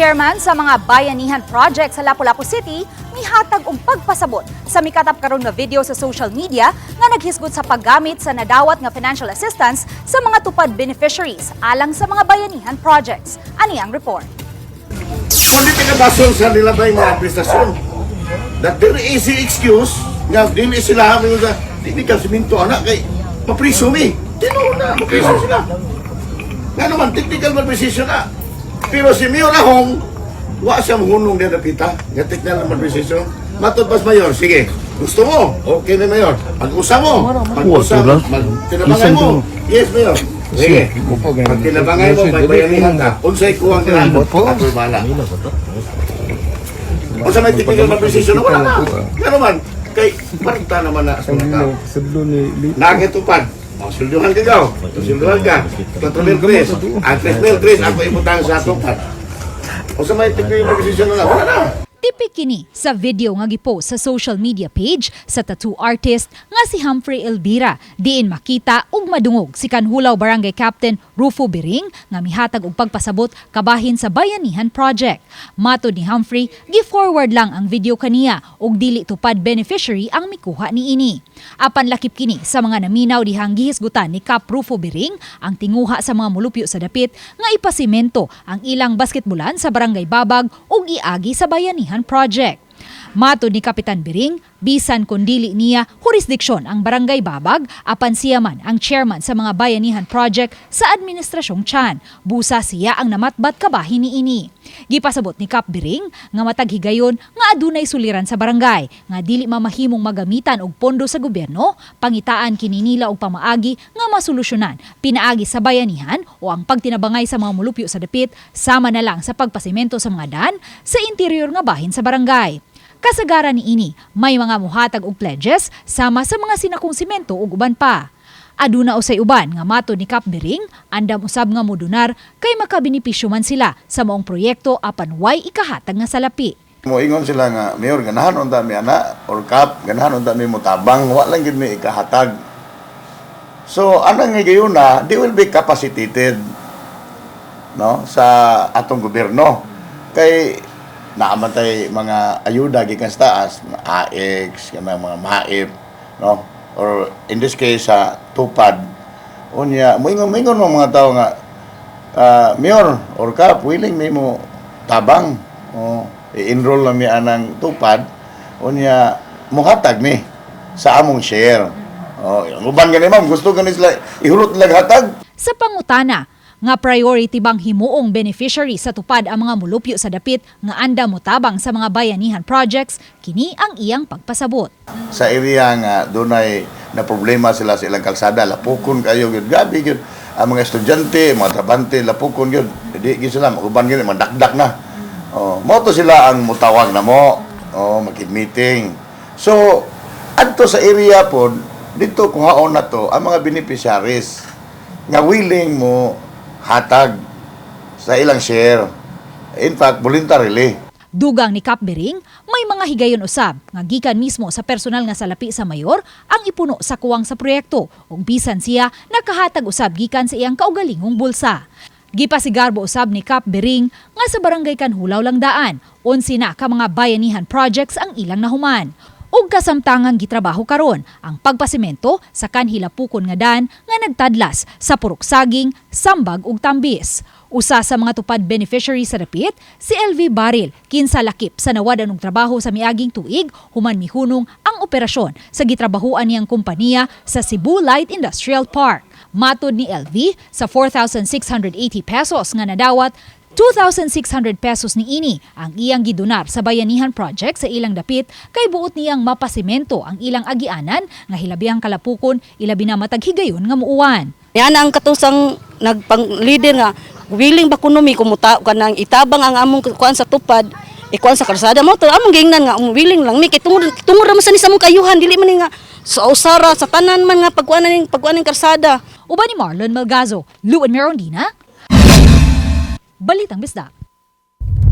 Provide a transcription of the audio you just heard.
chairman sa mga bayanihan project sa Lapu-Lapu City mihatag og pagpasabot sa mikatap karon nga video sa social media nga naghisgot sa paggamit sa nadawat nga financial assistance sa mga tupad beneficiaries alang sa mga bayanihan projects. Ani ang report. Kundi pinabasol sa nila ba yung mga administrasyon? That very easy excuse nga dili sila hamin sa technical siminto anak kay mapriso mi. Tino na, mapriso sila. Nga naman, technical malprecision na. Pero si Mayor Ahong, wa siya mahunong din napita. Nga technical malprecision. Matod pas Mayor, sige. Gusto mo? Okay na Mayor. Pag-usa mo. Pag-usa mo. Tinabangay mo. Yes, Mayor. Sige. Pag tinabangay mo, may bayanihan ka. Unsay kuwang tinabot, ako'y bala. Unsa may technical malprecision na wala na. Nga naman, kay parta naman na sa mga tao. Nakitupad. Silduhan ka daw. Silduhan ka. 4,003. Ang 3,003 ako ibutang sa tupad. O sa may technical malprecision na wala na. Tipik kini sa video nga gipost sa social media page sa tattoo artist nga si Humphrey Elvira. Diin makita ug madungog si Kanhulaw Barangay Captain Rufo Biring nga mihatag og pagpasabot kabahin sa Bayanihan Project. Matod ni Humphrey, gi-forward lang ang video kaniya ug dili tupad beneficiary ang mikuha niini. Apan lakip kini sa mga naminaw dihang gihisgutan ni Cap Rufo Biring ang tinguha sa mga mulupyo sa dapit nga ipasimento ang ilang basketbolan sa Barangay Babag ug iagi sa Bayanihan Project. Matod ni Kapitan Biring, bisan kung dili niya jurisdiksyon ang Barangay Babag, apan siya man ang chairman sa mga Bayanihan Project sa Administrasyong Tiyan. Busa siya ang namatbat kabahin niini. Gipasabot ni Kap Biring nga matag higayon nga adunay suliran sa barangay nga dili mamahimong magamitan og pondo sa gobyerno, pangitaan kini nila og pamaagi nga masolusyonan pinaagi sa bayanihan o ang pagtinabangay sa mga mulupyo sa dapit sama na lang sa pagpasimento sa mga daan sa interior nga bahin sa barangay. Kasagaran niini, may mga muhatag og pledges sama sa mga sinakong simento ug uban pa. Aduna usay uban nga matod ni Kap Biring, andam usab nga modunar kay makabinipisyo man sila sa maong proyekto apan way ikahatag nga salapi. Moingon sila nga, Mayor, ganahan unta mi ana or Kap, ganahan unta mi mutabang, wa lang gid mi ikahatag. So, anang ngayon na, they will be capacitated no sa atong gobyerno. Kay naamantay mga ayuda gikan sa taas, mga AX, mga MAIP, no? Or in this case sa tupad. Unya, moingon mga tao nga Mayor or Kap, willing may mo tabang o i-enroll na mi anang tupad. Unya, muhatag mi sa among share. O, uban gani ma'am, gusto gani sila ihulot lag hatag. Sa pangutana, nga priority bang himuong beneficiary sa tupad ang mga mulupyo sa dapit nga anda motabang sa mga bayanihan projects, kini ang iyang pagpasabot. Sa area nga dunay na problema sila sa ilang kalsada, lapukon kayo gyud, gabi gyud ang mga estudyante, mga trabante, lapukon gyud. Di gyud sila maguban gyud, madakdak na. Oh, mo to sila ang mutawag na mo, makid-meeting. So, adto sa area pod, dito kuhaon na to ang mga beneficiaries nga willing mo hatag sa ilang share. In fact, voluntarily. Dugang ni Kap Biring, may mga higayon usab nga gikan mismo sa personal nga salapi sa mayor ang ipuno sa kuwang sa proyekto ug bisan siya nakahatag usab gikan sa iyang kaugalingong bulsa. Gipasigarbo usab ni Kap Biring nga sa barangay Kanhulaw lang daan, 11 na ka mga bayanihan projects ang ilang nahuman. Ug kasamtangang gitrabaho karon ang pagpasimento sa kanhilapukon nga daan nga nagtadlas sa Purok Saging, Sambag ug Tambis. Usa sa mga tupad beneficiary sa dapit, si LV Baril, kinsa lakip sa nawadan og trabaho sa miaging tuig, human mihunong ang operasyon sa gitrabahoan niyang kompanya sa Cebu Light Industrial Park. Matod ni LV, sa 4,680 pesos nga nadawat, 2,600 pesos ni ini ang iyang gidonar sa Bayanihan Project sa ilang dapit kay buot niyang mapasimento ang ilang agianan nga hilabihang kalapukon ilabi na matag higayon nga muuwan. Yan ang katusang nagpang-leader nga willing ba kuno mi kumuta kanang itabang ang among kuan sa tupad ikuan sa kalsada mo to among gingnan nga willing lang mi kay tungod ra man sa among kayuhan dili man nga sa usara sa tanan man nga pagkuanan ning kalsada. Uban ni Marlon Malgazo, Lou and Merondina, Balitang Bisdak.